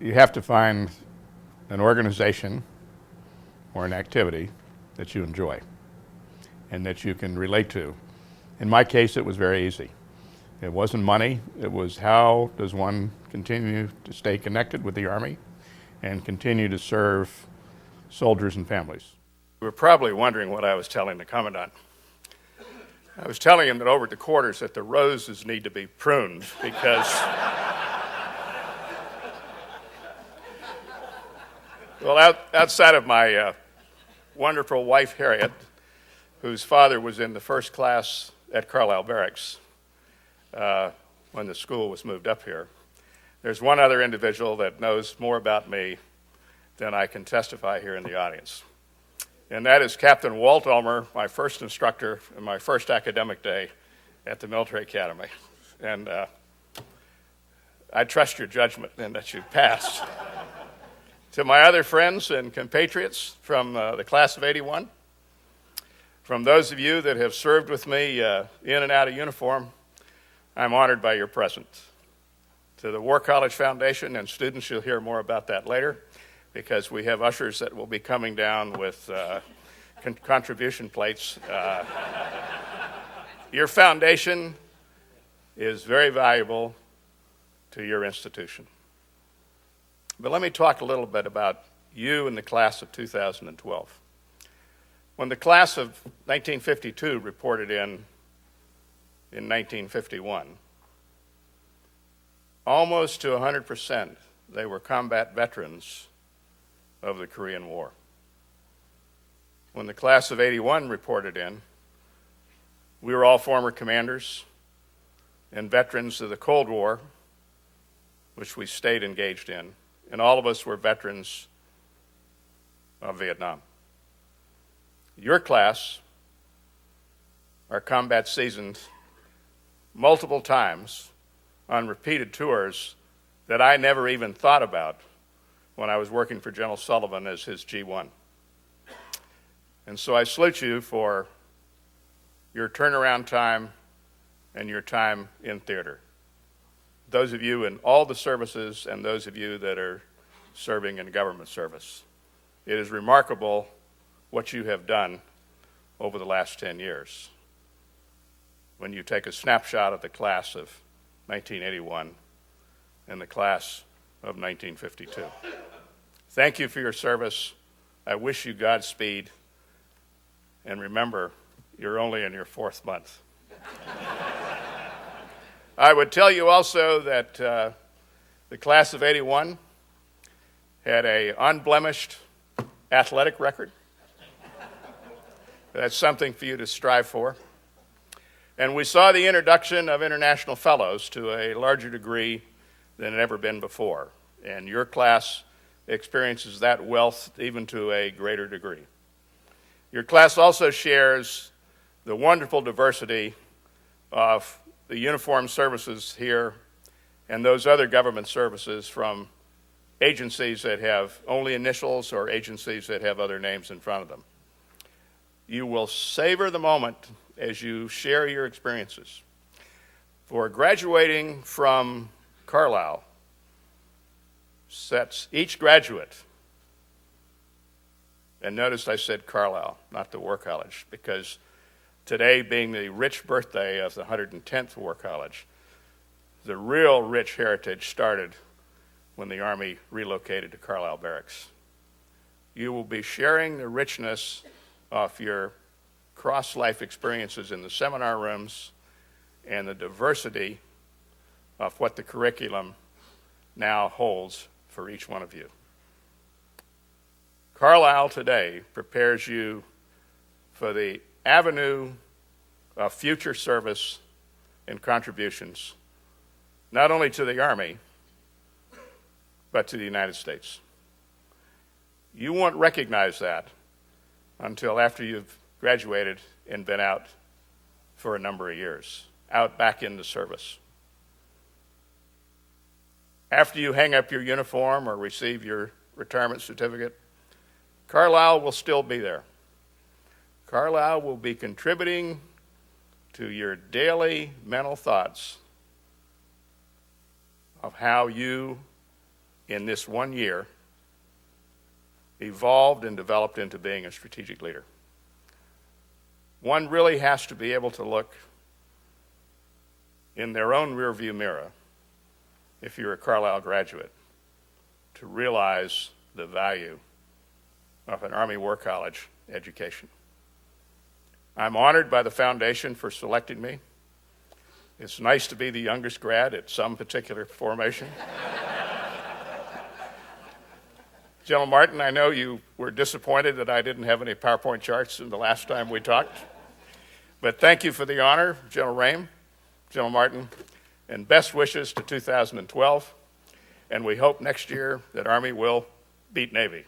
You have to find an organization or an activity that you enjoy and that you can relate to. In my case, it was very easy. It wasn't money. It was how does one continue to stay connected with the Army and continue to serve soldiers and families. You were probably wondering what I was telling the Commandant. I was telling him that over at the quarters that the roses need to be pruned because well, outside of my wonderful wife, Harriet, whose father was in the first class at Carlisle Barracks when the school was moved up here, there's one other individual that knows more about me than I can testify here in the audience. And that is Captain Walt Ulmer, my first instructor and my first academic day at the Military Academy. And I trust your judgment and that you passed. To my other friends and compatriots from the class of '81, from those of you that have served with me in and out of uniform, I'm honored by your presence. To the War College Foundation and students, you'll hear more about that later, because we have ushers that will be coming down with contribution plates. Your foundation is very valuable to your institution. But let me talk a little bit about you and the class of 2012. When the class of 1952 reported in 1951, almost to 100%, they were combat veterans of the Korean War. When the class of '81 reported in, we were all former commanders and veterans of the Cold War, which we stayed engaged in, and all of us were veterans of Vietnam. Your class are combat seasoned multiple times on repeated tours that I never even thought about when I was working for General Sullivan as his G1. And so I salute you for your turnaround time and your time in theater. Those of you in all the services and those of you that are serving in government service. It is remarkable what you have done over the last 10 years. When you take a snapshot of the class of 1981 and the class of 1952. Thank you for your service. I wish you Godspeed. And remember, you're only in your 4th month. I would tell you also that the class of '81 had an unblemished athletic record. That's something for you to strive for. And we saw the introduction of international fellows to a larger degree than had ever been before. And your class experiences that wealth even to a greater degree. Your class also shares the wonderful diversity of the uniformed services here and those other government services, from agencies that have only initials or agencies that have other names in front of them. You will savor the moment as you share your experiences. For graduating from Carlisle sets each graduate, and notice I said Carlisle, not the War College, because today being the rich birthday of the 110th War College, the real rich heritage started when the Army relocated to Carlisle Barracks. You will be sharing the richness of your cross-life experiences in the seminar rooms and the diversity of what the curriculum now holds for each one of you. Carlisle today prepares you for the avenue of future service and contributions, not only to the Army, but to the United States. You won't recognize that until after you've graduated and been out for a number of years, out back in the service. After you hang up your uniform or receive your retirement certificate, Carlisle will still be there. Carlisle will be contributing to your daily mental thoughts of how you in this 1 year, evolved and developed into being a strategic leader. One really has to be able to look in their own rearview mirror, if you're a Carlisle graduate, to realize the value of an Army War College education. I'm honored by the Foundation for selecting me. It's nice to be the youngest grad at some particular formation. General Martin, I know you were disappointed that I didn't have any PowerPoint charts in the last time we talked, but thank you for the honor, General Rame, General Martin, and best wishes to 2012, and we hope next year that Army will beat Navy.